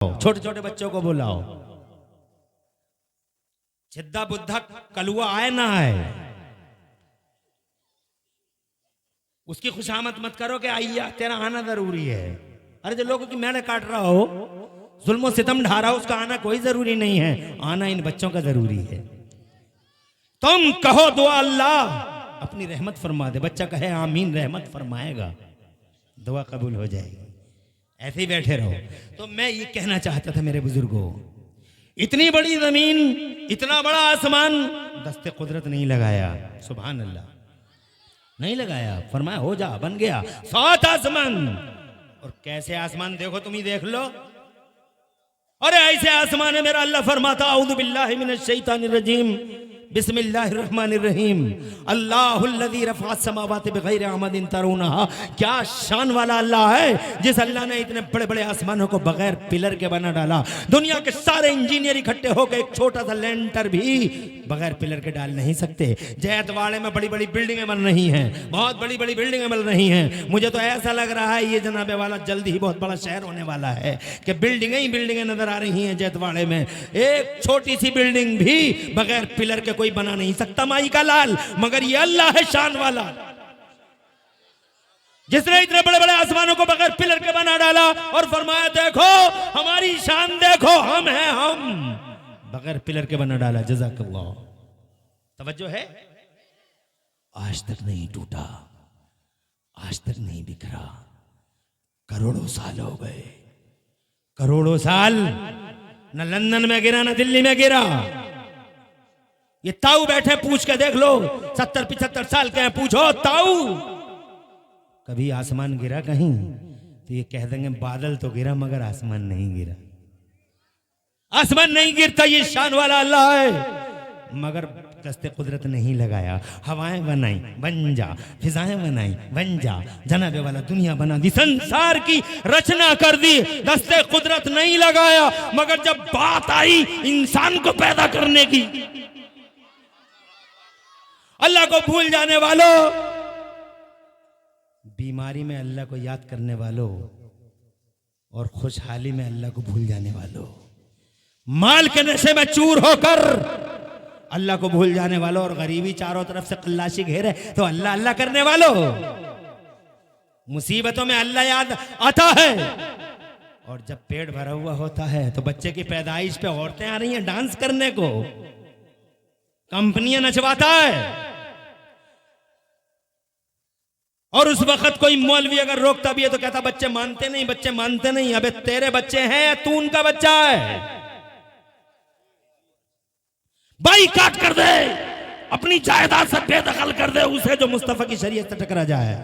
छोटे छोटे बच्चों को बुलाओ, छिद्दा बुद्धा कलुआ आए ना आए, उसकी खुशामद मत करो कि आइया तेरा आना जरूरी है। अरे जो लोगों की मेड़े काट रहा हो, जुल्म सितम ढा रहा हो, उसका आना कोई जरूरी नहीं है, आना इन बच्चों का जरूरी है। तुम कहो दुआ अल्लाह अपनी रहमत फरमा दे, बच्चा कहे आमीन रहमत फरमाएगा, दुआ कबूल हो जाएगी। ऐसे ही बैठे रहो। तो मैं ये कहना चाहता था मेरे बुजुर्गों, इतनी बड़ी जमीन, इतना बड़ा आसमान दस्ते कुदरत नहीं लगाया, सुभान अल्लाह, नहीं लगाया, फरमाया हो जा, बन गया 7 आसमान। और कैसे आसमान देखो, तुम ही देख लो। अरे ऐसे आसमान है मेरा अल्लाह फरमाता औज़ु बिल्लाहि मिनश शैतानिर रजीम बिस्मिल्लाहिर रहमानिर रहीम अल्लाहुल्लज़ी रफ़अस समावाति बिग़ैरि अमदिन तरूनहा। क्या शान वाला अल्लाह है जिस अल्लाह ने इतने बड़े बड़े आसमानों को बगैर पिलर के बना डाला। दुनिया के सारे इंजीनियर इकट्ठे होकर एक छोटा सा लेंटर भी बगैर पिलर के डाल नहीं सकते। जैतवाड़े में बड़ी बड़ी बिल्डिंगें बन रही हैं, बहुत बड़ी बड़ी बिल्डिंगें बन रही हैं। मुझे तो ऐसा लग रहा है ये जनाबे वाला जल्दी ही बहुत बड़ा शहर होने वाला है कि बिल्डिंगें ही बिल्डिंगें नजर आ रही हैं जैतवाड़े में। एक छोटी सी बिल्डिंग भी बगैर पिलर के कोई बना नहीं सकता, माई का लाल। मगर ये अल्लाह है शान वाला, जिसने इतने बड़े बड़े आसमानों को बगैर पिलर के बना डाला और फरमाया देखो हमारी शान देखो, हम हैं, हम बगैर पिलर के बना डाला। जज़ाकल्लाह। तवज्जो है, आज तक नहीं टूटा, आज तक नहीं बिखरा, करोड़ों साल हो गए, करोड़ों साल न लंदन में गिरा न दिल्ली में गिरा। ये ताऊ बैठे, पूछ के देख लो, 70-75 साल के हैं, पूछो ताऊ कभी आसमान गिरा कहीं? तो ये कह देंगे बादल तो गिरा मगर आसमान नहीं गिरा। आसमान नहीं गिरता, ये शान वाला अल्लाह है, मगर दस्ते कुदरत नहीं लगाया। हवाएं बनाई बन जा, फिजाएं बनाई बन जा, जनाबे वाला दुनिया बना दी, संसार की रचना कर दी, दस्ते कुदरत नहीं लगाया। मगर जब बात आई इंसान को पैदा करने की, अल्लाह को भूल जाने वालों, बीमारी में अल्लाह को याद करने वालों और खुशहाली में अल्लाह को भूल जाने वालों, माल के नशे में चूर होकर अल्लाह को भूल जाने वालों और गरीबी चारों तरफ से कल्लाशी घेरे तो अल्लाह अल्लाह करने वालों, मुसीबतों में अल्लाह याद आता है। और जब पेट भरा हुआ होता है तो बच्चे की पैदाइश पे औरतें आ रही हैं डांस करने को, कंपनियां नचवाता है। और उस वक्त कोई मौलवी अगर रोकता भी है तो कहता बच्चे मानते नहीं, बच्चे मानते नहीं। अबे तेरे बच्चे हैं या तू उनका बच्चा है? बाईकाट कर दे, अपनी जायदाद से बेदखल कर दे उसे जो मुस्तफा की शरीयत से टकरा जाए।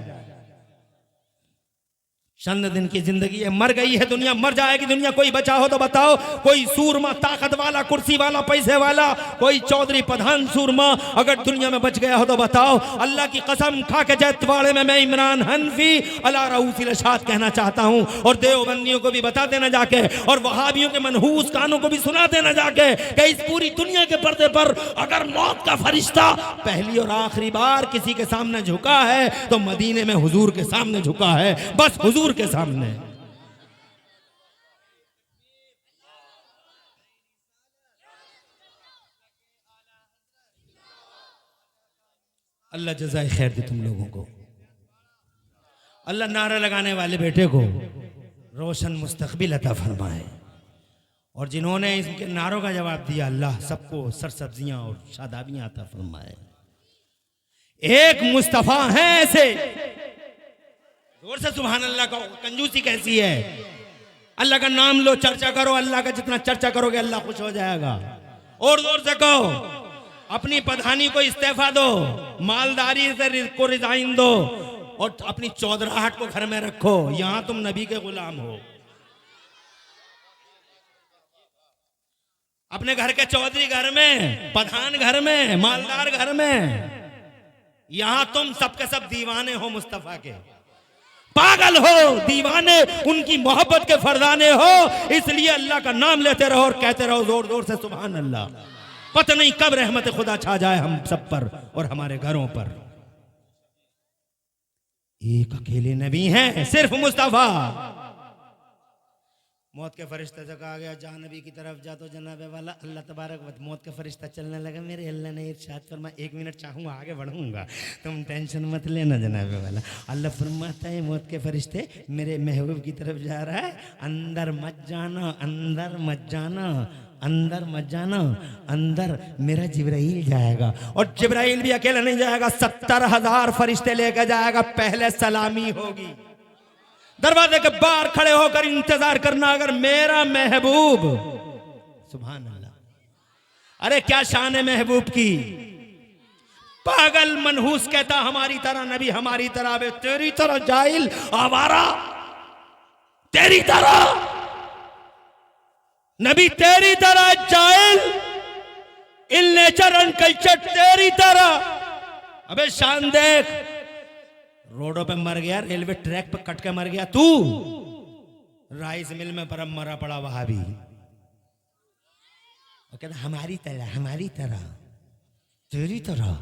चंद दिन की जिंदगी है, मर गई है दुनिया, मर जाएगी दुनिया। कोई बचा हो तो बताओ, कोई सूरमा ताकत वाला, कुर्सी वाला, पैसे वाला, कोई चौधरी प्रधान सूरमा अगर दुनिया में बच गया हो तो बताओ। अल्लाह की कसम खा के जैतवाड़े में मैं इमरान हनफी अला रऊसिल अशाद कहना चाहता हूं, और देवबंदियों को भी बता देना जाके, और वहाबियों के मनहूस कानों को भी सुना देना जाके कि इस पूरी दुनिया के पर्दे पर अगर मौत का फरिश्ता पहली और आखिरी बार किसी के सामने झुका है तो मदीने में हुजूर के सामने झुका है, बस हुजूर के सामने। अल्लाह जज़ाए खैर दे तुम लोगों को, अल्लाह नारा लगाने वाले बेटे को रोशन मुस्तकबिल अता फरमाए, और जिन्होंने इनके नारों का जवाब दिया अल्लाह सबको सरसब्जियां और शादाबियां अता फरमाए। एक मुस्तफा है ऐसे, जोर से सुभान अल्लाह का। कंजूसी कैसी है? अल्लाह का नाम लो, चर्चा करो, अल्लाह का जितना चर्चा करोगे अल्लाह खुश हो जाएगा। और जोर से कहो, अपनी प्रधानी को इस्तीफा दो, मालदारी से को रिजाइन दो, और अपनी चौधराहट को घर में रखो, यहां तुम नबी के गुलाम हो। अपने घर के चौधरी घर में, प्रधान घर में, मालदार घर में, यहां तुम सबके सब दीवाने हो मुस्तफा के, पागल हो, दीवाने, उनकी मोहब्बत के फरदाने हो। इसलिए अल्लाह का नाम लेते रहो और कहते रहो जोर जोर से सुभान अल्लाह। पता नहीं कब रहमत खुदा छा जाए हम सब पर और हमारे घरों पर। एक अकेले नबी हैं, सिर्फ मुस्तफा। मौत के फरिश्ते से कहा गया जा नबी की तरफ जा, तो जनाब वाला अल्लाह तबारक व मौत का फरिश्ता चलने लगा। मेरे अल्लाह ने इरशाद फरमा 1 मिनट चाहूँगा आगे बढ़ूंगा, तुम टेंशन मत लेना जनाब वाला। अल्लाह फरमाता है मौत के फरिश्ते मेरे महबूब की तरफ जा रहा है, अंदर मत जाना, अंदर मत जाना, अंदर मत जाना, अंदर मेरा जिब्राइल जाएगा। और जिब्राइल भी अकेला नहीं जाएगा, 70,000 फरिश्ते लेकर जाएगा। पहले सलामी होगी, दरवाजे के बाहर खड़े होकर इंतजार करना, अगर मेरा महबूब, सुभान अल्लाह, अरे क्या शान है महबूब की। पागल मनहूस कहता हमारी तरह नबी, हमारी तरह, बे तेरी तरह जाहिल आवारा, तेरी तरह नबी, तेरी तरह जाहिल, इन नेचर अनकल्चर, तेरी तरह। अबे शान देख, रोडों पे मर गया, रेलवे ट्रैक पे कट के मर गया तू, राइस मिल में परम मरा पड़ा वहां भी। और कहता हमारी तरह, हमारी तरह, तेरी तरह।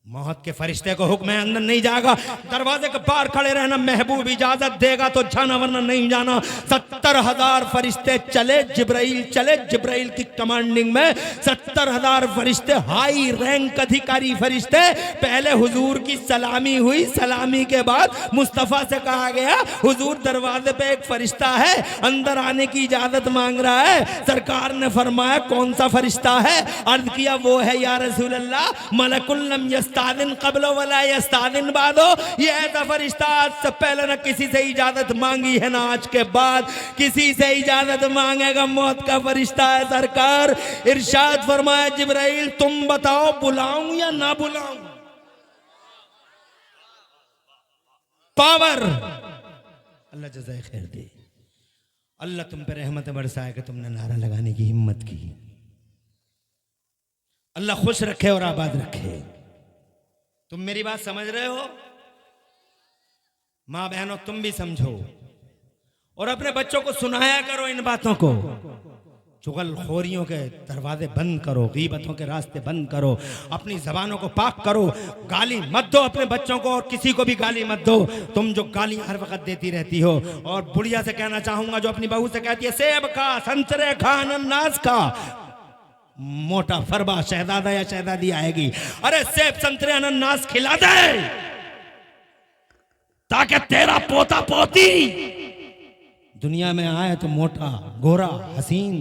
मौत के फरिश्ते को हुक्म है अंदर नहीं जाएगा, दरवाजे के बाहर खड़े रहना, महबूब इजाजत देगा तो जाना वरना नहीं जाना। 70,000 फरिश्ते चले, जिब्राइल चले, जिब्राइल की कमांडिंग में 70,000 फरिश्ते, हाई रैंक अधिकारी फरिश्ते। पहले हुजूर की सलामी हुई, सलामी के बाद मुस्तफा से कहा गया हुजूर दरवाजे पे एक फरिश्ता है, अंदर आने की इजाजत मांग रहा है। सरकार ने फरमाया कौन सा फरिश्ता है? अर्ज किया वो है या रसूल अल्लाह मलकुल लम यस्तादिन क़ब्ल वला यस्तादिन बादो, ये ऐसा फरिश्ता आज से पहले न किसी से इजाजत मांगी है ना आज के बाद किसी से इजाजत मांगेगा, मौत का फरिश्ता है। सरकार इरशाद फरमाया जिब्राइल तुम बताओ बुलाऊं या ना बुलाऊं? पावर, अल्लाह जज़ाए खैर दे, अल्लाह तुम पे रहमत बरसाए कि तुमने नारा लगाने की हिम्मत की। अल्लाह खुश रखे और आबाद रखे। तुम मेरी बात समझ रहे हो? मां बहनों तुम भी समझो और अपने बच्चों को सुनाया करो इन बातों को। चुगलखोरियों के दरवाजे बंद करो, गीबतों के रास्ते बंद करो, अपनी जबानों को पाक करो, गाली मत दो अपने बच्चों को और किसी को भी गाली मत दो। तुम जो गाली हर वक्त देती रहती हो। और बुढ़िया से कहना चाहूंगा जो अपनी बहू से कहती है सेब खा, संतरे खा, अनानास खा, मोटा फरबा शहजादा या शहजादी आएगी, अरे सेब संतरे अनानास खिला दे ताकि तेरा पोता पोती दुनिया में आए तो मोटा गोरा हसीन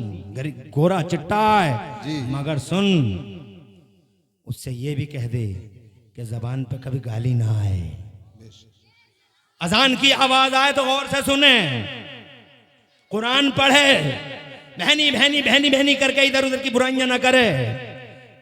गोरा चिट्टा है। मगर सुन उससे ये भी कह दे कि जबान पे कभी गाली ना आए, अजान की आवाज आए तो गौर से सुने, कुरान पढ़े, बहनी बहनी बहनी बहनी करके इधर उधर की बुराइयां ना करे,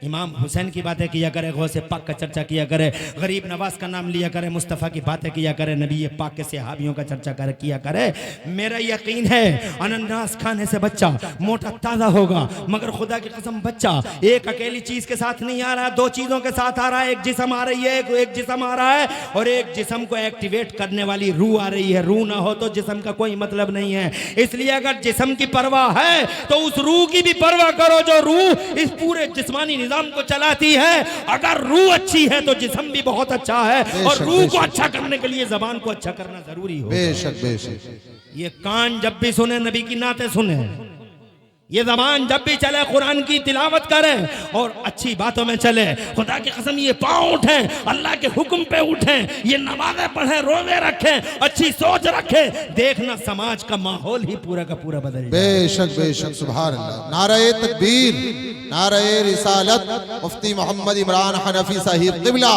इमाम हुसैन की बातें किया करे, गौसे पाक का चर्चा किया करे, गरीब नवाज का नाम लिया करे, मुस्तफ़ा की बातें किया करे, नबी पाक के सहाबियों का चर्चा कर किया करे। मेरा यकीन है अनानास खाने से बच्चा मोटा ताज़ा होगा, मगर खुदा की कसम बच्चा एक अकेली चीज के साथ नहीं आ रहा है, दो चीजों के साथ आ रहा है। एक जिस्म आ रही है, एक जिस्म आ रहा है और एक जिस्म को एक्टिवेट करने वाली रूह आ रही है। रूह ना हो तो जिस्म का कोई मतलब नहीं है। इसलिए अगर जिस्म की परवाह है तो उस रूह की भी परवाह करो जो रूह इस पूरे जिस्मानी निजाम को चलाती है। अगर रूह अच्छी है तो जिस्म भी बहुत अच्छा है और रूह को अच्छा करने के लिए जबान को अच्छा करना जरूरी हो। बेशक बेशक। ये कान जब भी सुने नबी की नाते सुने, ये जबान जब भी चले कुरान की तिलावत करे और अच्छी बातों में चले। खुदा की कसम ये पांव उठे, अल्लाह के हुक्म पे उठे, ये नमाजें पढ़े, रोजे रखें, अच्छी सोच रखें, देखना समाज का माहौल ही पूरा का पूरा बदल जाए। बेशक बेशक सुभान अल्लाह। नारे तकबीर, नारे रिसालत, मुफ्ती मोहम्मद इमरान हनफी साहिब क़िबला,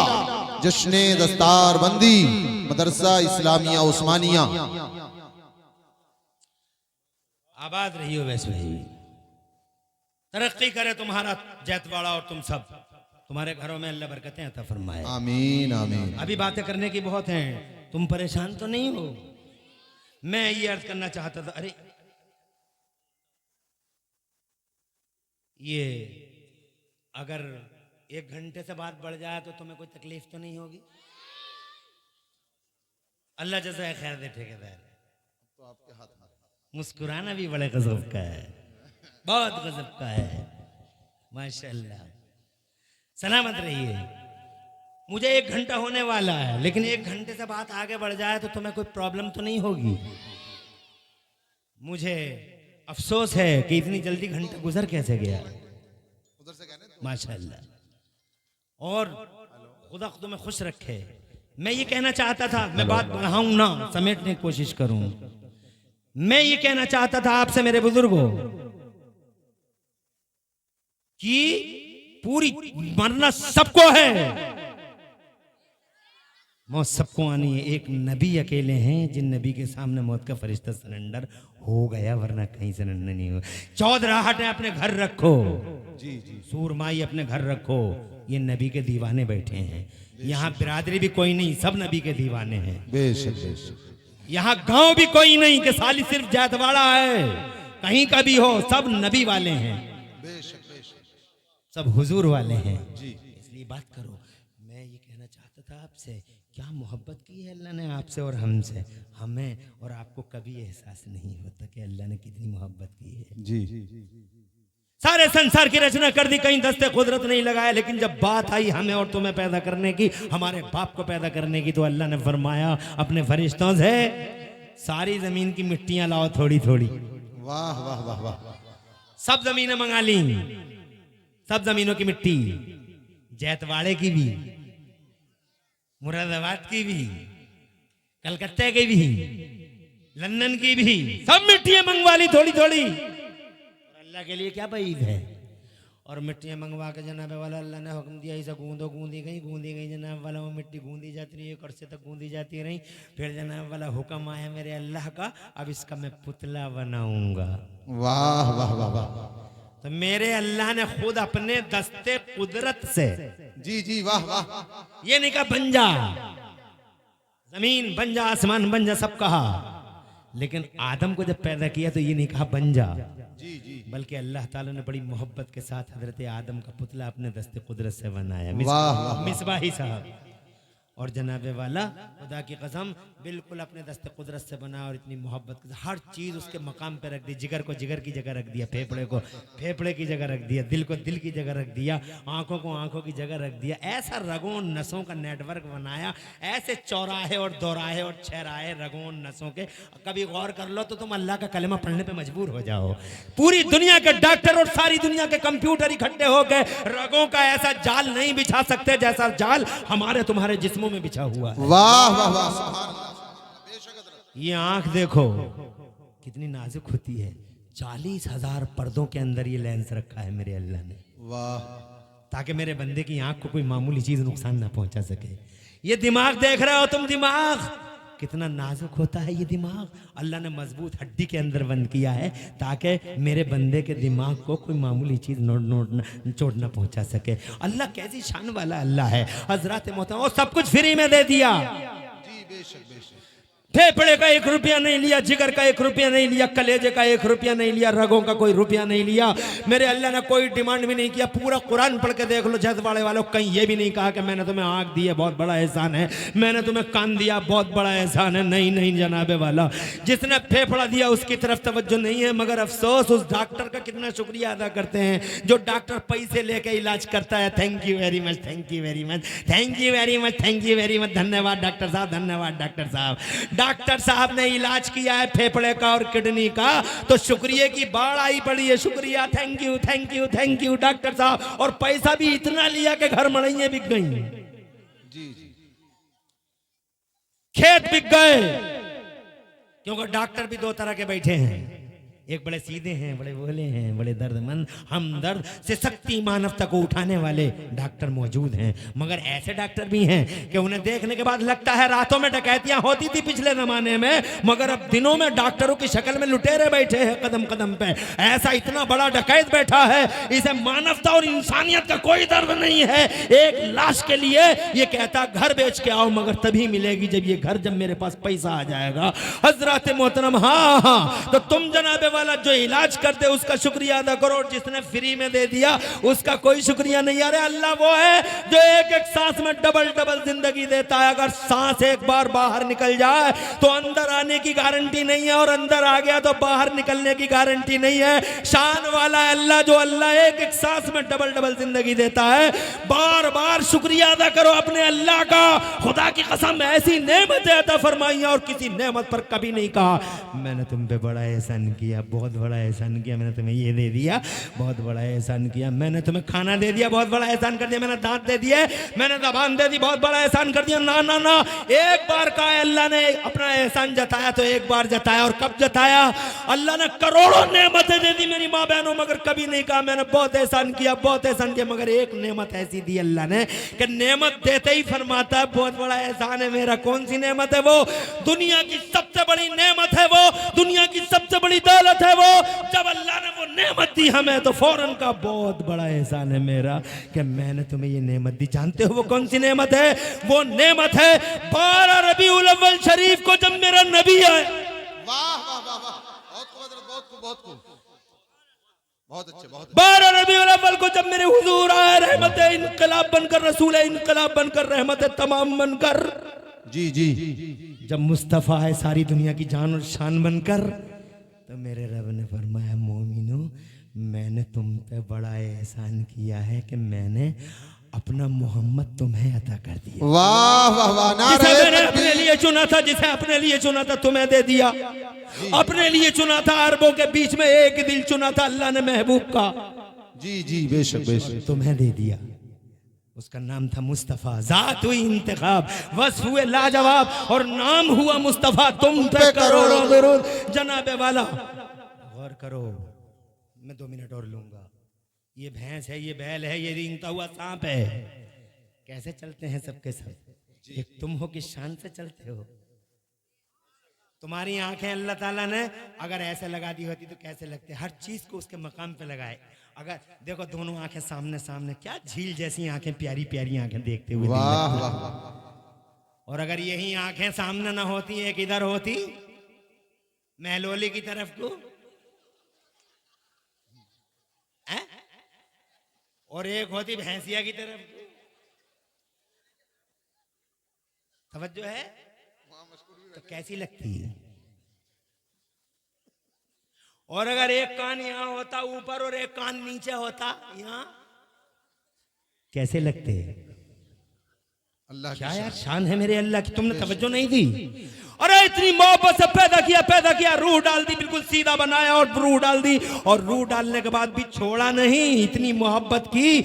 जश्ने दस्तार बंदी मदरसा इस्लामिया उस्मानिया। आबाद रही हो वैसे ही, तरक्की करे तुम्हारा जैतवाड़ा और तुम सब, तुम्हारे घरों में अल्लाह बरकतें अता फरमाए। आमीन आमीन। अभी बातें करने की बहुत हैं, तुम परेशान तो नहीं हो? मैं ये अर्ज करना चाहता था, अरे ये अगर 1 घंटे से बात बढ़ जाए तो तुम्हें कोई तकलीफ तो नहीं होगी? अल्लाह जज़ाए खैर दे ठेकेदार। तो आपके हाथ मुस्कुराना भी बड़े गजब का है, बहुत गजब का है, माशाल्लाह। सलामत रहिए। मुझे 1 घंटा होने वाला है, लेकिन 1 घंटे से बात आगे बढ़ जाए तो तुम्हें कोई प्रॉब्लम तो नहीं होगी? मुझे अफसोस है कि इतनी जल्दी घंटा गुजर कैसे गया। उधर से कहने माशाअल्लाह। और खुदा तुम्हें खुश रखे। मैं ये कहना चाहता था, मैं बात बढ़ाऊं ना, समेटने की कोशिश करूं। मैं ये कहना चाहता था आपसे मेरे बुजुर्गों कि पूरी मरना सबको है, मौत सबको आनी है। एक नबी अकेले हैं जिन नबी के सामने मौत का फरिश्ता सरेंडर हो गया, वरना कहीं सरेंडर नहीं हो। चौधराहटें अपने घर रखो, जी जी सूरमाई अपने घर रखो। ये नबी के दीवाने बैठे हैं। यहाँ बिरादरी भी कोई नहीं, सब नबी के दीवाने हैं। बेशक बेशक। यहाँ गांव भी कोई नहीं कि साली सिर्फ जातवाड़ा है, कहीं का भी हो, सब नबी वाले हैं, बेशक बेशक। सब हुजूर वाले हैं। जी इसलिए बात करो। मैं ये कहना चाहता था आपसे, क्या मोहब्बत की है अल्लाह ने आपसे और हमसे। हमें और आपको कभी एहसास नहीं होता कि अल्लाह ने कितनी मोहब्बत की है। जी सारे संसार की रचना कर दी, कहीं दस्ते कुदरत नहीं लगाया, लेकिन जब बात आई हमें और तुम्हें पैदा करने की, हमारे बाप को पैदा करने की, तो अल्लाह ने फरमाया अपने फरिश्तों से, सारी जमीन की मिट्टियां लाओ थोड़ी थोड़ी। वाह वाह वाह वाह। सब जमीनें मंगा ली, सब जमीनों की मिट्टी, जैतवाड़े की भी, मुरादाबाद की भी, कलकत्ते की भी, लंदन की भी, सब मिट्टियां मंगवा ली थोड़ी थोड़ी। अल्लाह के लिए क्या बईद है। और मिट्टियां मंगवा के जनाब वाला अल्लाह ने हुक्म दिया, इसे गूंदो, गूंदी गई जनाब वाला, वो मिट्टी गूंदी जाती रही, एक अरसे तक गूंदी जाती रही। फिर जनाब वाला हुक्म आया मेरे अल्लाह का, अब इसका मैं पुतला बनाऊंगा। वाह वाह वाह वाह। तो मेरे अल्लाह ने खुद अपने दस्ते कुदरत से, जी जी वाह वाह। ये नहीं कहा बन जा, जमीन बन जा, आसमान बन जा, सब कहा, लेकिन आदम को जब पैदा किया तो ये नहीं कहा बन जा, जी जी। बल्कि अल्लाह ताला ने बड़ी मोहब्बत के साथ हजरत आदम का पुतला अपने दस्ते कुदरत से बनाया। वाह वाह। मिसबाही साहब और जनाबे वाला खुदा की कसम बिल्कुल अपने दस्ते कुदरत से बना, और इतनी मोहब्बत के हर चीज़ उसके मकाम पे रख दी। जिगर को जिगर की जगह रख दिया, फेफड़े को फेफड़े की जगह रख दिया, दिल को दिल की जगह रख दिया, आंखों को आंखों की जगह रख दिया। ऐसा रगों नसों का नेटवर्क बनाया, ऐसे चौराहे और दोराहे और छहराहे रगों नसों के। कभी गौर कर लो तो तुम अल्लाह का कलमा पढ़ने पे मजबूर हो जाओ। पूरी दुनिया के डॉक्टर और सारी दुनिया के कंप्यूटर इकट्ठे हो गए, रगों का ऐसा जाल नहीं बिछा सकते जैसा जाल हमारे तुम्हारे जिस्मों में बिछा हुआ है। वाह वाह वाह। ये आंख देखो कितनी नाजुक होती है, 40,000 पर्दों के अंदर ये लेंस रखा है मेरे अल्लाह ने, वाह, ताकि मेरे बंदे की आंख को कोई मामूली चीज नुकसान ना पहुंचा सके। ये दिमाग देख रहे हो तुम, दिमाग कितना नाजुक होता है। ये दिमाग अल्लाह ने मजबूत हड्डी के अंदर बंद किया है, ताकि मेरे बंदे के दिमाग को कोई मामूली चीज चोट ना पहुंचा सके। अल्लाह कैसी शान वाला अल्लाह है। हजरत मोहतरम, वो सब कुछ फ्री में दे दिया। जी बेशक बेशक। फेफड़े का 1 रुपया नहीं लिया, जिगर का 1 रुपया नहीं लिया, कलेजे का 1 रुपया नहीं लिया, रगों का कोई रुपया नहीं लिया। मेरे अल्लाह ने कोई डिमांड भी नहीं किया। पूरा कुरान पढ़ के देख लो जज्बाड़े वालों, कहीं ये भी नहीं कहा कि मैंने तुम्हें आंख दी है बहुत बड़ा एहसान है, मैंने तुम्हें कान दिया बहुत बड़ा एहसान है। नहीं नहीं जनाबे वाला, जिसने फेफड़ा दिया उसकी तरफ तवज्जो नहीं है। मगर अफसोस उस डॉक्टर का कितना शुक्रिया अदा करते हैं जो डॉक्टर पैसे लेके इलाज करता है। Thank you very much, thank you very much, thank you very much, thank you very much. धन्यवाद डॉक्टर साहब, धन्यवाद डॉक्टर साहब। डॉक्टर साहब ने इलाज किया है फेफड़े का और किडनी का, तो शुक्रिया की बाढ़ आई पड़ी है। शुक्रिया, thank you thank you thank you doctor साहब। और पैसा भी इतना लिया कि घर मड़ैया बिक गई, जी जी। खेत बिक गए, क्योंकि डॉक्टर भी 2 तरह के बैठे हैं। एक बड़े सीधे हैं, बड़े भोले हैं, बड़े दर्दमंद, हमदर्द से शक्ति मानवता को उठाने वाले डॉक्टर मौजूद हैं। मगर ऐसे डॉक्टर भी हैं कि उन्हें देखने के बाद लगता है रातों में डकैतियां होती थी पिछले जमाने में, मगर अब दिनों में डॉक्टरों की शक्ल में लुटेरे बैठे हैं कदम कदम पे। ऐसा इतना बड़ा डकैत बैठा है, इसे मानवता और इंसानियत का कोई दर्द नहीं है। एक लाश के लिए ये कहता घर बेच के आओ, मगर तभी मिलेगी जब ये घर, जब मेरे पास पैसा आ जाएगा। हजरत मोहतरम, हाँ हाँ, तो तुम जनाबे वाला जो इलाज कर दे उसका शुक्रिया अदा करो, और जिसने फ्री में दे दिया उसका कोई शुक्रिया नहीं। अरे अल्लाह वो है जो एक एक सांस में डबल डबल जिंदगी देता है। अगर सांस एक बार बाहर निकल जाए तो अंदर आने की गारंटी नहीं है, और अंदर आ गया तो बाहर निकलने की गारंटी नहीं है। शान वाला अल्लाह, जो अल्लाह एक एक सांस में डबल डबल जिंदगी देता है। बार बार शुक्रिया अदा करो अपने अल्लाह का। खुदा की कसम ऐसी नेमतें अता फरमाई और किसी नेमत पर कभी नहीं कहा मैंने तुम पे बड़ा एहसान किया, बहुत बड़ा एहसान किया, मैंने तुम्हें ये दे दिया, बहुत बड़ा एहसान किया, मैंने तुम्हें खाना दे दिया, बहुत बड़ा एहसान कर दिया, मैंने दांत दे दिए, मैंने ज़बान दे दी, बहुत बड़ा एहसान कर दिया। ना ना ना, एक बार का अल्लाह ने अपना एहसान जताया तो एक बार जताया। और कब जताया? अल्लाह ने करोड़ों नेमतें दे दी मेरी माँ बहनों, मगर कभी नहीं कहा मैंने बहुत एहसान किया, बहुत एहसान किया। मगर एक नेमत ऐसी दी अल्लाह ने कि नेमत देते ही फरमाता है बहुत बड़ा एहसान है मेरा। कौन सी नेमत है वो? दुनिया की सबसे बड़ी नेमत है वो, दुनिया की सबसे बड़ी दौलत है वो। जब अल्लाह ने वो नेमत दी हमें तो फौरन का बहुत बड़ा एहसान है मेरा कि मैंने तुम्हें ये नेमत दी। जानते हो वो कौन सी नेमत है? वो नेमत है 12 रबीउल अव्वल शरीफ को जब मेरा नबी आए। वाह वाह वाह वाह, बहुत खूब हजरत, बहुत खूब, बहुत खूब, बहुत अच्छे, बहुत अच्छे। 12 रबीउल अव्वल को जब मेरे हुजूर आए, रहमत इनकलाब बनकर, रसूल इनकलाब बनकर, रहमत तमाम बनकर, जी जी, जब मुस्तफ़ा है सारी दुनिया की जान और शान बनकर, तो मेरे रब ने फरमाया मोमिनो मैंने तुम पे बड़ा एहसान किया है कि मैंने अपना मोहम्मद तुम्हें अता कर दिया। वाह वाह वाह, जिसे मैंने अपने लिए चुना था, जिसे अपने लिए चुना था तुम्हें दे दिया। अपने लिए चुना था, अरबों के बीच में एक दिल चुना था अल्लाह ने महबूब का, जी जी, बेशक बेशक, तुम्हें दे दिया। उसका नाम था मुस्तफ़ा, जात हुई इंतखाब, वस्फ हुए लाजवाब, और नाम हुआ मुस्तफ़ा। तुम पे करोड़ों दुरूद जनाबे वाला। गौर करो, मैं 2 मिनट और लूंगा। ये भैंस है, ये बैल है, ये रेंगता हुआ सांप है, कैसे चलते हैं सबके सब? एक तुम हो किस शान से चलते हो? तुम्हारी आंखें अल्लाह ताला ने अगर ऐसे लगा दी होती तो कैसे लगते? हर चीज को उसके मकाम पे लगाए। अगर देखो दोनों आंखें सामने सामने, क्या झील जैसी आंखें, प्यारी प्यारी आंखें देखते हुए। वाह वाह, और अगर यही आंखें सामने ना होती, एक इधर होती महलोली की तरफ को, और एक होती भैंसिया की तरफ को, तवज्जो है तो कैसी लगती है? और अगर एक कान यहां होता ऊपर और एक कान नीचे होता यहां, कैसे लगते हैं? अल्लाह क्या यार शान है मेरे अल्लाह की, तुमने तवज्जो नहीं दी। अरे इतनी मोहब्बत से पैदा किया, रूह डाल दी, बिल्कुल सीधा बनाया और रूह डाल दी, और रूह डालने के बाद भी छोड़ा नहीं। इतनी मोहब्बत की,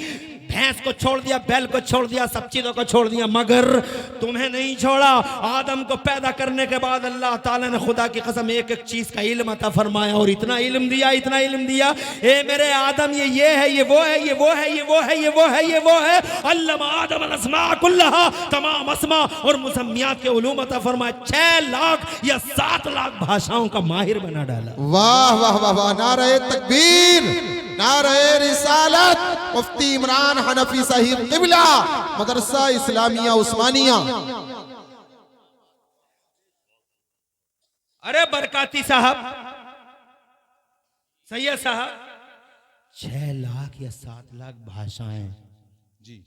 भैंस को छोड़ दिया, बैल को छोड़ दिया, सब चीजों को छोड़ दिया, मगर तुम्हें नहीं छोड़ा। आदम को पैदा करने के बाद अल्लाह ताला ने खुदा की कसम एक एक चीज का इल्म अता फरमाया, और इतना इल्म दिया, इतना इल्म दिया, ए मेरे आदम ये है, ये वो है, ये वो है, ये वो है, ये वो है, ये वो है। अल्लमा आदम अल अस्मा कुल्लहा, तमाम अस्मा और मुसम्मियात के उलूम अता फरमाया। 6 लाख या 7 लाख भाषाओं का माहिर बना डाला। वाह वाह वाह वाह, नारे तकबीर, नारे रिसालत, मुफ्ती इमरान हनफी साहिब क़िबला, मदरसा इस्लामिया उस्मानिया। अरे बरकाती साहब, सैयद साहब, 6 लाख या 7 लाख भाषाएं जी,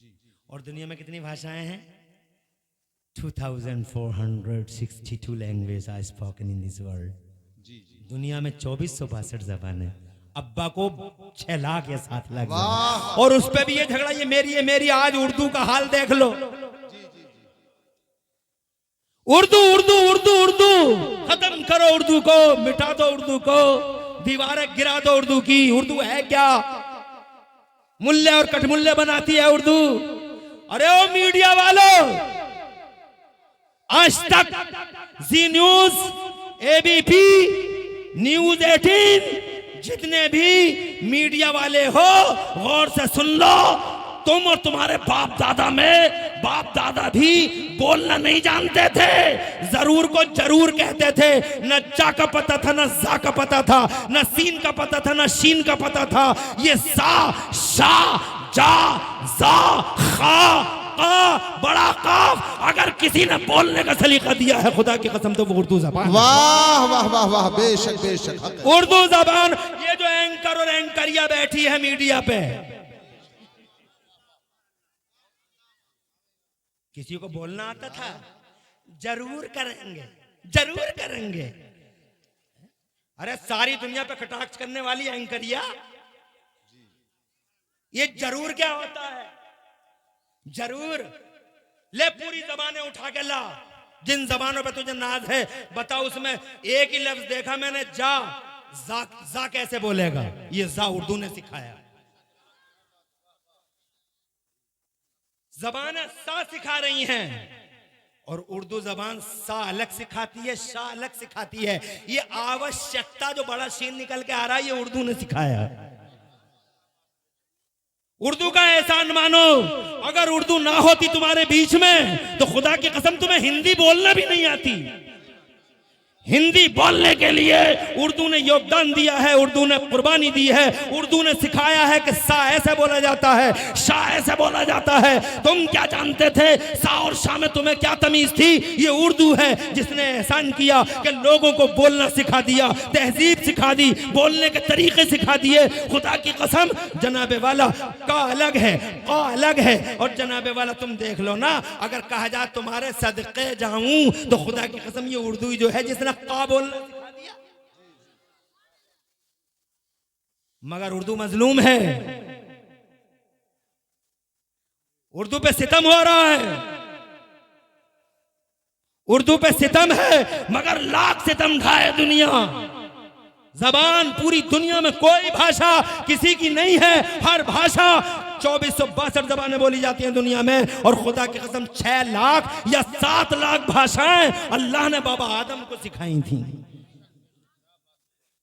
और दुनिया में कितनी भाषाएं हैं? 2462 language are spoken in this world. दुनिया में 2462 जबान है। अब्बा को 6 लाख या 7 लाख, और उस पे भी ये झगड़ा, ये मेरी, ये मेरी। आज उर्दू का हाल देख लो, उर्दू उर्दू उर्दू उर्दू, खत्म करो उर्दू को, मिटा दो उर्दू को, दीवारें गिरा दो उर्दू की। उर्दू है क्या? मुल्ले और कटमुल्ले बनाती है उर्दू। अरे ओ मीडिया वालों, आज तक, जी न्यूज, एबीपी, न्यूज 18, जितने भी मीडिया वाले हो गौर से सुन लो। तुम और तुम्हारे बाप दादा में, बाप दादा भी बोलना नहीं जानते थे, जरूर को जरूर कहते थे। न चा का पता था, न जा का पता था, न सीन का पता था, न शीन का पता था। ये सा, शा, जा, जा, खा, का बड़ा काफ अगर किसी ने बोलने का सलीका दिया है खुदा की कसम तो वो उर्दू जबान। वाह वाह वाह वाह, बेशक बेशक, हक है। उर्दू जबान। ये जो एंकर और एंकरिया बैठी है मीडिया पे, किसी को बोलना आता था? जरूर करेंगे, जरूर करेंगे। अरे सारी दुनिया पे कटाक्ष करने वाली एंकरिया, ये जरूर क्या होता है? जरूर ले, पूरी जबानें उठा के ला, जिन जबानों पे तुझे नाज है बता। उसमें एक ही लफ्ज देखा मैंने, जा कैसे बोलेगा? ये जा उर्दू ने सिखाया। जबानें सा सिखा रही हैं और उर्दू जबान सा अलग सिखाती है, शाह अलग सिखाती है। ये आवश्यकता जो बड़ा शीन निकल के आ रहा है, ये उर्दू ने सिखाया। उर्दू का एहसान मानो। अगर उर्दू ना होती तुम्हारे बीच में तो खुदा की कसम तुम्हें हिंदी बोलना भी नहीं आती। हिंदी बोलने के लिए उर्दू ने योगदान दिया है, उर्दू ने कुर्बानी दी है। उर्दू ने सिखाया है कि सा ऐसे बोला जाता है, शाह ऐसे बोला जाता है। तुम क्या जानते थे सा और शाह में तुम्हें क्या तमीज थी? ये उर्दू है जिसने एहसान किया कि लोगों को बोलना सिखा दिया, तहजीब सिखा दी, बोलने के तरीके सिखा दिए। खुदा की कसम जनाबे वाला का अलग है, का अलग है। और जनाबे वाला तुम देख लो ना, अगर कहा जाए तुम्हारे सदके जाऊं तो खुदा की कसम ये उर्दू जो है जिसने का बोलना सिखा दिया। मगर उर्दू मजलूम है, उर्दू पे सितम हो रहा है, उर्दू पे सितम है। मगर लाख सितम ढाए दुनिया, जबान पूरी दुनिया में कोई भाषा किसी की नहीं है। हर भाषा 2462 जबानें बोली जाती हैं दुनिया में। और खुदा की कसम 6 लाख या 7 लाख भाषाएं अल्लाह ने बाबा आदम को सिखाई थी।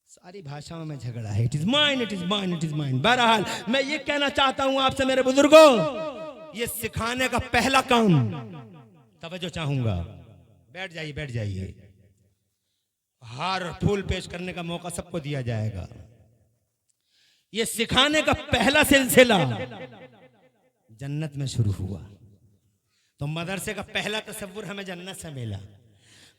सारी भाषाओं में झगड़ा है। It is mine, it is mine, it is mine. बहरहाल मैं ये कहना चाहता हूं आपसे मेरे बुजुर्गों, ये सिखाने का पहला काम, तवज्जो चाहूंगा, बैठ जाइए, बैठ जाइए। हार और फूल पेश करने का मौका सबको दिया जाएगा। ये सिखाने का पहला सिलसिला जन्नत में शुरू हुआ। तो मदरसे का पहला तसव्वुर हमें जन्नत से मिला।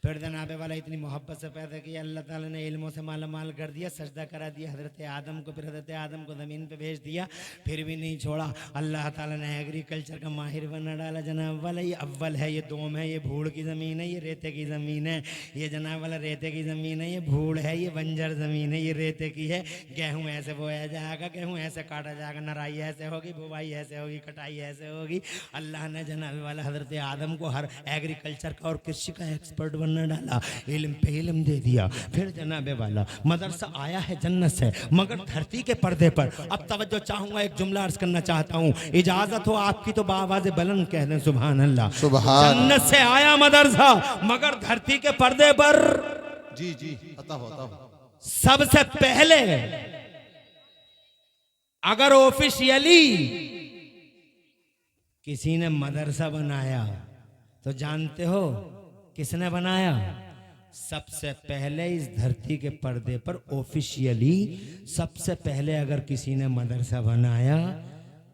फिर जनाबे वाला इतनी मोहब्बत से पैदा किया, अल्लाह ताला ने इल्मों से माला माल कर दिया, सजदा करा दिया हजरत आदम को। फिर हजरत आदम को ज़मीन पे भेज दिया, फिर भी नहीं छोड़ा। अल्लाह ताला ने एग्रीकल्चर का माहिर बना डाला जनाब वाला। ये अव्वल है, ये दोम है, ये भूड़ की ज़मीन है, ये रेते की ज़मीन है। ये जनाब वाला रेते की ज़मीन है, ये भूड़ है, ये बंजर ज़मीन है, ये रेते की है। गेहूँ ऐसे बोया जाएगा, गेहूँ ऐसे काटा जाएगा, नराई ऐसे होगी, बुवाई ऐसे होगी, कटाई ऐसे होगी। अल्लाह ने जनाब वाला हजरत आदम को हर एग्रीकल्चर का और कृषि का एक्सपर्ट न डाला, इल्म पे इल्म दे दिया। फिर जनाबे वाला मदरसा आया है जन्नत से, मगर धरती के पर्दे पर। अब तवज्जो चाहूंगा, एक जुमला अर्ज करना चाहता हूं, इजाजत हो आपकी तो बावाज़े बुलंद कह दें सुभान अल्लाह। सुभान। जन्नत से आया मदरसा, मगर धरती के पर्दे पर। जी जी, अता हो। सबसे पहले अगर ऑफिशियली किसी ने मदरसा बनाया तो जानते हो किसने बनाया? सबसे पहले इस धरती के पर्दे पर ऑफिशियली सबसे पहले अगर किसी ने मदरसा बनाया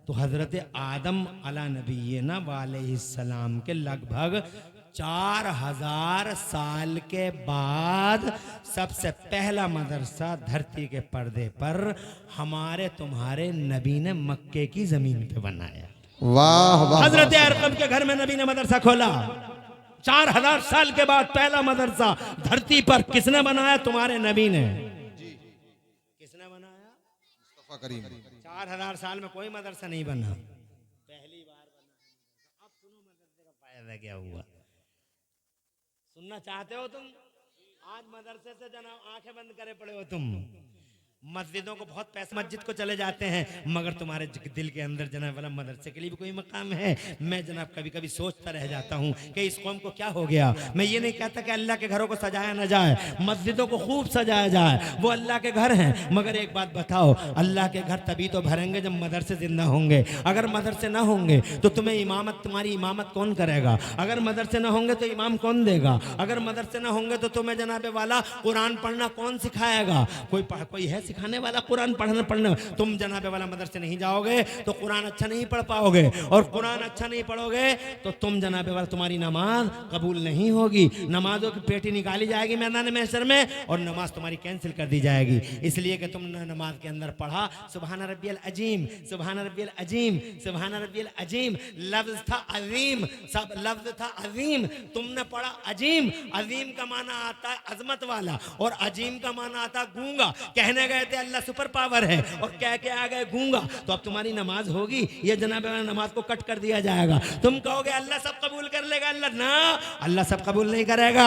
तो हजरत आदम अला नबीना वालैहिस्सलाम के लगभग 4000 साल के बाद सबसे पहला मदरसा धरती के पर्दे पर हमारे तुम्हारे नबी ने मक्के की जमीन पे बनाया। वाह वाह। हजरत अरकम के घर में नबी ने मदरसा खोला। 4000 साल के बाद पहला मदरसा धरती पर किसने बनाया? तुम्हारे नबी ने। किसने बनाया? मुस्तफा करीम। 4000 साल में कोई मदरसा नहीं बना, पहली बार बना। अब सुनो मदरसे का फायदा क्या हुआ, सुनना चाहते हो तुम? आज मदरसे से जनाब आंखें बंद करे पड़े हो तुम। मस्जिदों को बहुत पैसे, मस्जिद को चले जाते हैं, मगर तुम्हारे दिल के अंदर जनाब वाला मदरसे के लिए भी कोई मकाम है। मैं जनाब कभी कभी सोचता रह जाता हूँ कि इस कौम को क्या हो गया। मैं ये नहीं कहता कि अल्लाह के घरों को सजाया ना जाए, मस्जिदों को खूब सजाया जाए, वो अल्लाह के घर हैं। मगर एक बात बताओ, अल्लाह के घर तभी तो भरेंगे जब मदरसे जिंदा होंगे। अगर मदरसे ना होंगे तो तुम्हें इमामत, तुम्हारी इमामत कौन करेगा? अगर मदरसे ना होंगे तो इमाम कौन देगा? अगर मदरसे ना होंगे तो तुम्हें जनाब वाला कुरान पढ़ना कौन सिखाएगा? कोई है सिखाने वाला, कुरान पढ़ने तुम जनाबे वाला मदरसे नहीं जाओगे तो कुरान अच्छा नहीं पढ़ पाओगे, और कुरान अच्छा नहीं पढ़ोगे तो तुम जनाबे वाला तुम्हारी नमाज कबूल नहीं होगी। नमाजों की पेटी निकाली जाएगी मैदान महशर में और नमाज तुम्हारी कैंसिल कर दी जाएगी, इसलिए कि तुमने नमाज के अंदर पढ़ा सुभान रब्बियल अजीम, सुभान रब्बियल अजीम, सुभान रब्बियल अजीम। लफ्ज था अजीम, सब लफ्ज था अजीम, तुमने पढ़ा अजीम। अजीम का माना आता है अजमत वाला और अजीम का माना आता है गूंगा। कहने गए थे अल्लाह सुपर पावर है और कह के आ गए गूंगा, तो अब तुम्हारी नमाज होगी? ये जनाबे वाला नमाज को कट कर दिया जाएगा। तुम कहोगे अल्लाह सब कबूल कर लेगा, अल्लाह ना, अल्लाह सब कबूल नहीं करेगा।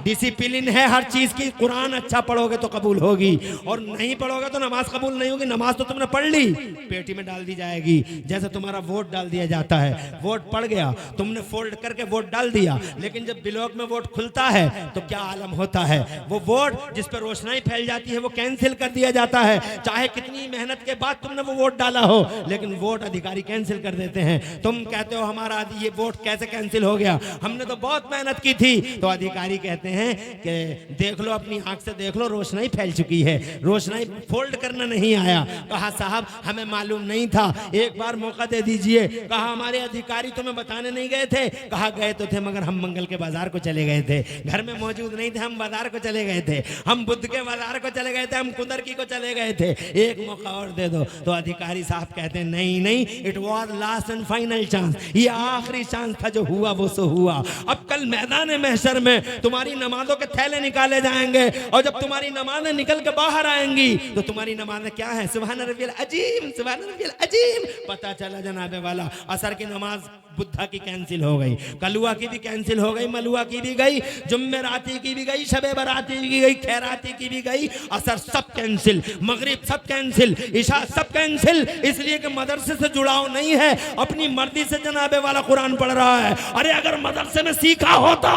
डिसिप्लिन है हर चीज की, कुरान अच्छा पढ़ोगे तो कबूल होगी और नहीं पढ़ोगे तो नमाज कबूल नहीं होगी। नमाज तो तुमने पढ़ ली, पेटी में डाल दी जाएगी, जैसे तुम्हारा वोट डाल दिया जाता है। वोट पड़ गया, तुमने फोल्ड करके वोट डाल दिया, लेकिन जब ब्लॉक में वोट खुलता है तो क्या आलम होता है, वो वोट जिस पर रोशनाई फैल जाती है वो कैंसिल कर दिया जाता है। चाहे कितनी मेहनत के बाद तुमने वो वोट डाला हो, लेकिन वोट अधिकारी कैंसिल कर देते हैं। तुम कहते हो हमारा ये वोट कैसे कैंसिल हो गया, हमने तो बहुत मेहनत की थी, तो अधिकारी कहते हैं कि देख लो, अपनी आंख से देख लो, रोशनाई फैल चुकी है, रोशनाई फोल्ड करना नहीं आया। कहा साहब हमें मालूम नहीं था, एक बार मौका दे दीजिए। कहा हमारे अधिकारी तुम्हें बताने नहीं गए थे? कहा गए तो थे, मगर हम मंगल के बाजार को चले गए थे, घर में मौजूद नहीं थे, हम बाजार को चले गए थे, हम बुद्ध के बाजार को चले गए थे, हम कुदरकी को चले गए थे, एक मौका और दे दो। तो अधिकारी साहब कहते हैं नहीं नहीं, it was last and final chance, ये आखिरी चांस था, जो हुआ वो सो हुआ। अब कल मैदान महशर में तुम्हारी नमाजों के थैले निकाले जाएंगे और जब तुम्हारी नमाजें निकल के बाहर आएंगी तो तुम्हारी नमाजें क्या है? सुभान रब्बियल अजीम, सुभान रब्बियल अजीम। पता चला जनाबे वाला असर की नमाज बुद्धा की कैंसिल हो गई, कलुआ की भी कैंसिल हो गई, मलुआ की भी गई, जुम्मेराती की भी गई, शबे बराती की गई, खैराती की भी गई, असर सब कैंसिल, मगरिब सब कैंसिल, इशा सब कैंसिल, इसलिए कि मदरसे से जुड़ाव नहीं है, अपनी मर्जी से जनाबे वाला कुरान पढ़ रहा है। अरे अगर मदरसे में सीखा होता,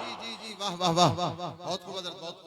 जी जी जी, वाह वाह वाह, बहुत खूब हज़रत, बहुत खूब।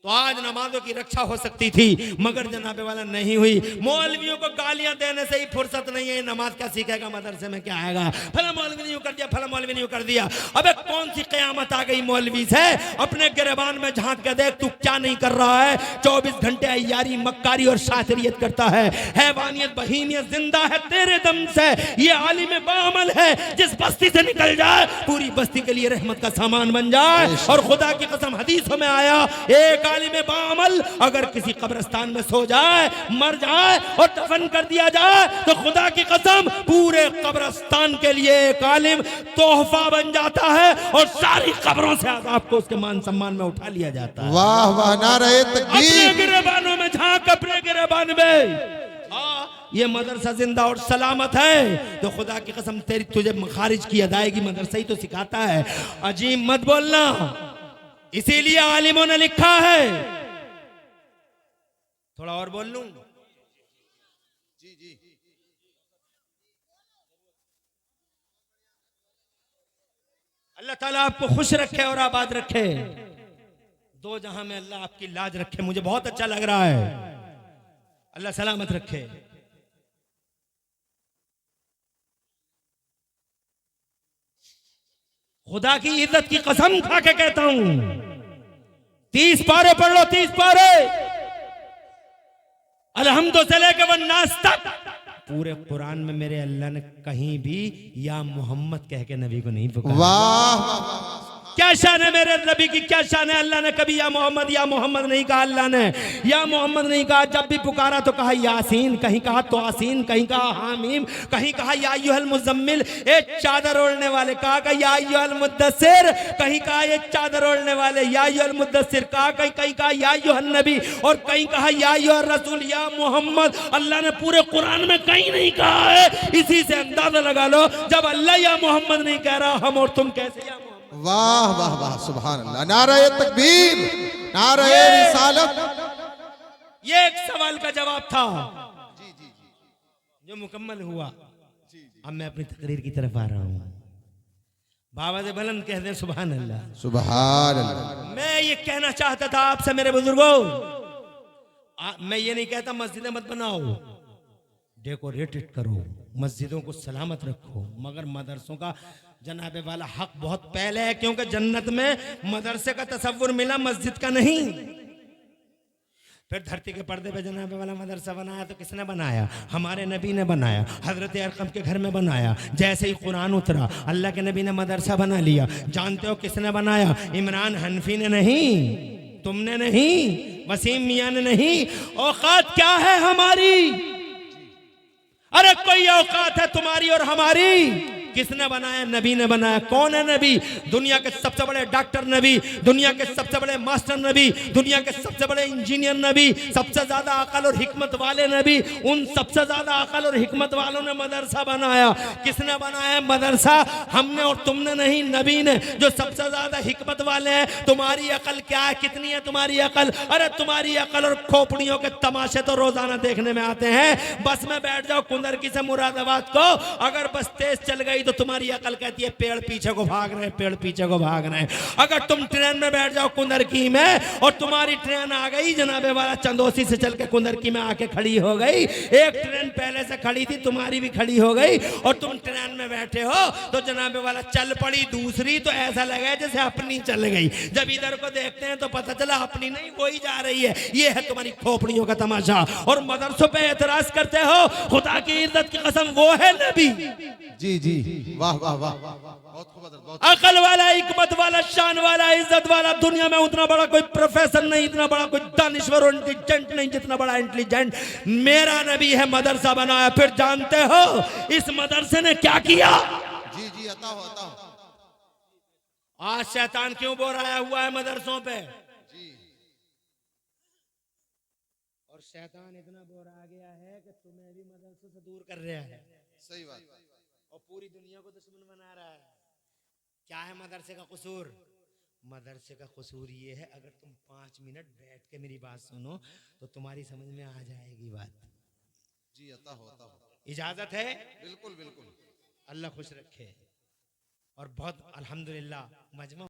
तो आज नमाजों की रक्षा हो सकती थी, मगर जनाबे वाला नहीं हुई। मौलवियों को गालियां देने से ही फुर्सत नहीं है, नमाज क्या सीखेगा, मदरसे में क्या आएगा, फला मौलवी ने यूं कर दिया, फला मौलवी ने यूं कर दिया। अबे कौन सी कयामत आ गई मौलवी से? अपने गिरबान में झांक के देख तू क्या नहीं कर रहा है। 24 घंटे अय्यारी, मक्कारी और शातिरियत करता है, हैवानियत, बहीमियत जिंदा है तेरे दम से। ये आलिम बाअमल है, जिस बस्ती से निकल जाए पूरी बस्ती के लिए रहमत का सामान बन जाए। और खुदा की कसम हदीसों में आया, एक आलिम बाअमल अगर किसी कब्रिस्तान में सो जाए, मर जाए और दफन कर दिया जाए, तो खुदा की कसम पूरे कब्रिस्तान के लिए एक आलिम तोहफा बन जाता है और सारी कब्रों से अज़ाब को उसके मान सम्मान में उठा लिया जाता है। वाह वाह, नारे तकबीर। अपने गिरबानों में झांक, अपने गिरबान में ये मदरसा जिंदा और सलामत है, तो खुदा की कसम तेरी तुझे मखारिज की अदायगी मदरसा ही तो सिखाता है। अजीम मत बोलना, इसीलिए आलिमों ने लिखा है। थोड़ा और बोल लूं? जी जी, अल्लाह ताला आपको खुश रखे और आबाद रखे, दो जहां में अल्लाह आपकी लाज रखे। मुझे बहुत अच्छा लग रहा है, अल्लाह सलामत रखे। खुदा की इज्जत की कसम खा के कहता हूं, 30 पारे पढ़ लो, 30 पारे, अलहम्दु से लेकर वन्नास तक। पूरे कुरान में मेरे अल्लाह ने कहीं भी या मोहम्मद कह के नबी को नहीं पुकारा। वाह, क्या शान है मेरे नबी की, क्या शान है। अल्लाह ने कभी या मोहम्मद नहीं कहा, अल्लाह ने या मोहम्मद नहीं कहा। जब भी पुकारा तो कहा यासीन, कहीं कहा तोआसीन, कहीं कहा हामीम, कहीं कहा या अय्युहल मुज़म्मिल, एक चादर ओढ़ने वाले, कहा या अय्युहल मुद्दस्सिर, कहीं कहा ये चादर ओढ़ने वाले या अय्युहल मुद्दस्सिर, कहीं कहा या अय्युहन नबी, और कहीं कहा या अय्युहर रसूल या मोहम्मद। अल्लाह ने पूरे कुरान में कहीं नहीं कहा है। इसी से अंदाजा लगा लो, जब अल्लाह या मोहम्मद नहीं कह रहा, हम और तुम कैसे या मोहम्मद। वाह वाह वाह, सुभान अल्लाह, नारे तकबीर, नारे रिसालत। ये एक सवाल का जवाब था जो मुकम्मल हुआ। अब मैं अपनी तकरीर की तरफ आ रहा हूं। बाबा से बुलंद कह दे सुभान अल्लाह, सुभान अल्लाह। मैं ये कहना चाहता था आपसे मेरे बुजुर्गों, मैं ये नहीं कहता मस्जिदें मत बनाओ, डेकोरेटेड करो, मस्जिदों को सलामत रखो, मगर मदरसों का जनाबे वाला हक बहुत पहले है, क्योंकि जन्नत में मदरसे का तसव्वुर मिला, मस्जिद का नहीं। फिर धरती के पर्दे पे जनाब वाला मदरसा बनाया तो किसने बनाया? हमारे नबी ने बनाया, हजरत अरकम के घर में बनाया। जैसे ही कुरान उतरा अल्लाह के नबी ने मदरसा बना लिया। जानते हो किसने बनाया? इमरान हनफी ने नहीं, तुमने नहीं, वसीम मियां ने नहीं। औकात क्या है हमारी? अरे कोई औकात है तुम्हारी और हमारी? किसने बनाया? नबी ने बनाया। कौन है नबी? दुनिया के सबसे बड़े डॉक्टर नबी, दुनिया के सबसे बड़े मास्टर नबी, दुनिया के सबसे बड़े इंजीनियर नबी, सबसे ज्यादा अकल और हिकमत वाले नबी। उन सबसे ज्यादा अकल और हिकमत वालों ने मदरसा बनाया। किसने बनाया मदरसा? हमने और तुमने नहीं, नबी ने, जो सबसे ज्यादा हिकमत वाले हैं। तुम्हारी अकल क्या है? कितनी है तुम्हारी अकल? अरे तुम्हारी अकल और खोपड़ियों के तमाशे तो रोजाना देखने में आते हैं। बस में बैठ जाओ कुंदरकी से मुरादाबाद को, अगर बस तेज चल गई तो तुम्हारी अकल कहती है पेड़ पीछे को भाग रहे, पेड़ पीछे को भाग रहे। अगर तुम ट्रेन में बैठ जाओ कुंदरकी में और तुम्हारी ट्रेन आ गई जनाबे वाला चंदोसी से चल के कुंदरकी में आके खड़ी हो गई, एक ट्रेन पहले से खड़ी थी, तुम्हारी भी खड़ी हो गई और तुम ट्रेन में बैठे हो तो जनाबे वाला चल पड़ी दूसरी, तो ऐसा लगा जैसे अपनी चल गई। जब इधर को देखते हैं तो पता चला अपनी नहीं, वही जा रही है। ये है तुम्हारी खोपड़ियों का तमाशा। और मदरसों पे एतराज करते हो, खुदा की इज्जत की कसम वो है नबी। जी जी, वाह वाह वाह, बहुत खूब बहुत। अकल वाला, हिकमत वाला, शान वाला, इज्जत वाला। दुनिया में उतना बड़ा कोई प्रोफेसर नहीं, इतना बड़ा कोई दानिश्वर और इंटेलिजेंट नहीं जितना बड़ा इंटेलिजेंट मेरा नबी है। मदरसा बनाया। फिर जानते हो इस मदरसे ने क्या किया? जी जी, अता हो अता हो। आज शैतान क्यों बोराया हुआ है मदरसों पे? जी, और शैतान इतना बोरा आ गया है कि तुम्हें भी मदरसों से दूर कर रहा है। सही बात। और पूरी दुनिया को दुश्मन बना रहा है। क्या है मदरसे का कसूर? मदरसे का कसूर ये है, अगर तुम 5 मिनट बैठ के मेरी बात सुनो तो तुम्हारी समझ में आ जाएगी बात। जी, अता हो अता हो। इजाजत है? बिल्कुल बिल्कुल। अल्लाह खुश रखे। और बहुत अल्हम्दुलिल्लाह मजमा